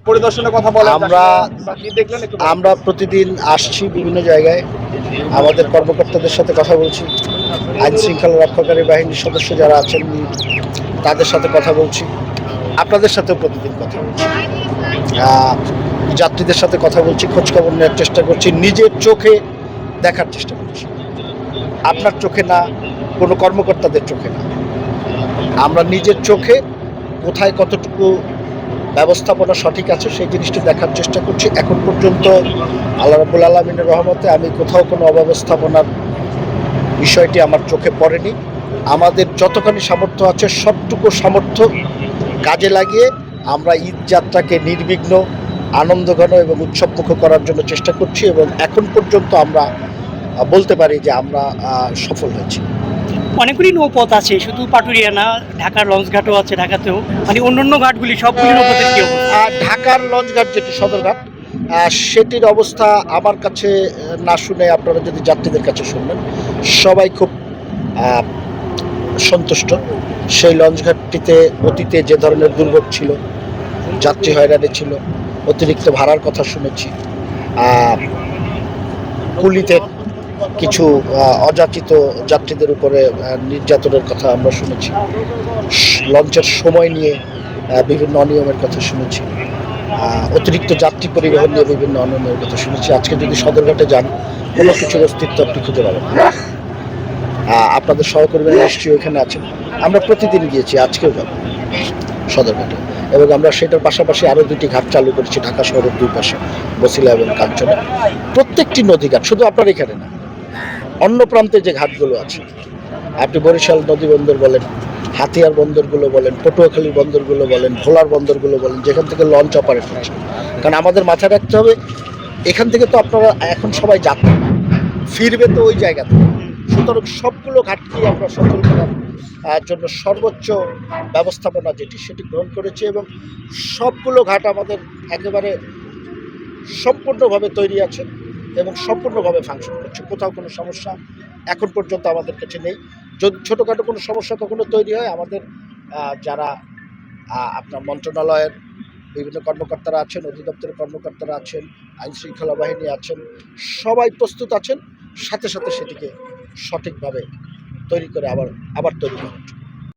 পরিদর্শনের কথা বলেন, আমরা কি দেখলেন একটু বলুন। আমরা প্রতিদিন আসছি বিভিন্ন জায়গায়, আমাদের কর্মকর্তাদের সাথে কথা বলছি, আইন শৃঙ্খলা রক্ষাকারী বাহিনীর সদস্য যারা আছেন তাদের সাথে কথা বলছি, আপনাদের সাথেও প্রতিদিন কথা বলছি, যাত্রীদের সাথে কথা বলছি, খোঁজখবর নেওয়ার চেষ্টা করছি, নিজের চোখে দেখার চেষ্টা করছি। আপনার চোখে না, কোনো কর্মকর্তাদের চোখে না, আমরা নিজের চোখে কোথায় কতটুকু ব্যবস্থাপনা সঠিক আছে সেই জিনিসটি দেখার চেষ্টা করছি। এখন পর্যন্ত আল্লাহ রাব্বুল আলামিনের রহমতে আমি কোথাও কোনো অব্যবস্থাপনার বিষয়টি আমার চোখে পড়েনি। আমাদের যতখানি সামর্থ্য আছে সবটুকু সামর্থ্য কাজে লাগিয়ে আমরা ঈদ যাত্রাকে নির্বিঘ্ন, আনন্দঘন এবং উৎসবমুখ করার জন্য চেষ্টা করছি এবং এখন পর্যন্ত আমরা বলতে পারি যে আমরা সফল হয়েছি। অনেকগুলি নৌপথ আছে, শুধু পাটুরিয়া না, ঢাকার লঞ্চঘাটও আছে ঢাকাতেও, মানে অন্যান্য ঘাটগুলি সবগুলি নৌপথের কি অবস্থা? ঢাকার লঞ্চঘাট যেটি সদরঘাট, সেটির অবস্থা আমার কাছে না শুনে আপনারা যদি যাত্রীদের কাছে শুনবেন, সবাই খুব সন্তুষ্ট। সেই লঞ্চঘাটটিতে অতীতে যে ধরনের দুর্ভোগ ছিল, যাত্রী হয়রানি ছিল, অতিরিক্ত ভাড়ার কথা শুনেছি, কুলিতে কিছু অযাচিত যাত্রীদের উপরে নির্যাতনের কথা আমরা শুনেছি, লঞ্চের সময় নিয়ে বিভিন্ন অনিয়মের কথা শুনেছি, অতিরিক্ত যাত্রী পরিবহন নিয়ে বিভিন্ন অনিয়মের কথা শুনেছি। আজকে যদি সদরঘাটে যান, কোনো কিছুর অস্তিত্ব আপনি খুঁজে পাবেন না। আপনাদের সহকর্মীরা নিশ্চয়ই ওইখানে আছেন, আমরা প্রতিদিন গিয়েছি, আজকেও যাব সদরঘাটে, এবং আমরা সেটার পাশাপাশি আরও দুটি ঘাট চালু করেছি ঢাকা শহরের দুই পাশে, বছিলা এবং কাঞ্চনে। প্রত্যেকটি নদীঘাট, শুধু আপনার এখানে না, অন্য প্রান্তে যে ঘাটগুলো আছে, আপনি বরিশাল নদী বন্দর বলেন, হাতিয়ার বন্দরগুলো বলেন, পটুয়াখালীর বন্দরগুলো বলেন, ভোলার বন্দরগুলো বলেন, যেখান থেকে লঞ্চ অপারেট হচ্ছে। কারণ আমাদের মাথায় রাখতে হবে, এখান থেকে তো আপনারা এখন সবাই যাত্রী, ফিরবে তো ওই জায়গা থেকে। সুতরাং সবগুলো ঘাটকে আমরা সফল করার জন্য সর্বোচ্চ ব্যবস্থাপনা যেটি সেটি গ্রহণ করেছি এবং সবগুলো ঘাট আমাদের একেবারে সম্পূর্ণভাবে তৈরি আছে এবং সম্পূর্ণভাবে ফাংশন করছে। কোথাও কোনো সমস্যা এখন পর্যন্ত আমাদের কাছে নেই। যদি ছোটোখাটো কোনো সমস্যা কখনো তৈরি হয়, আমাদের যারা আপনার মন্ত্রণালয়ের বিভিন্ন কর্মকর্তারা আছেন, অধিদপ্তরের কর্মকর্তারা আছেন, আইন শৃঙ্খলা বাহিনী আছেন, সবাই প্রস্তুত আছেন সাথে সাথে সেটিকে সঠিকভাবে তৈরি করে আবার তৈরি করার জন্য।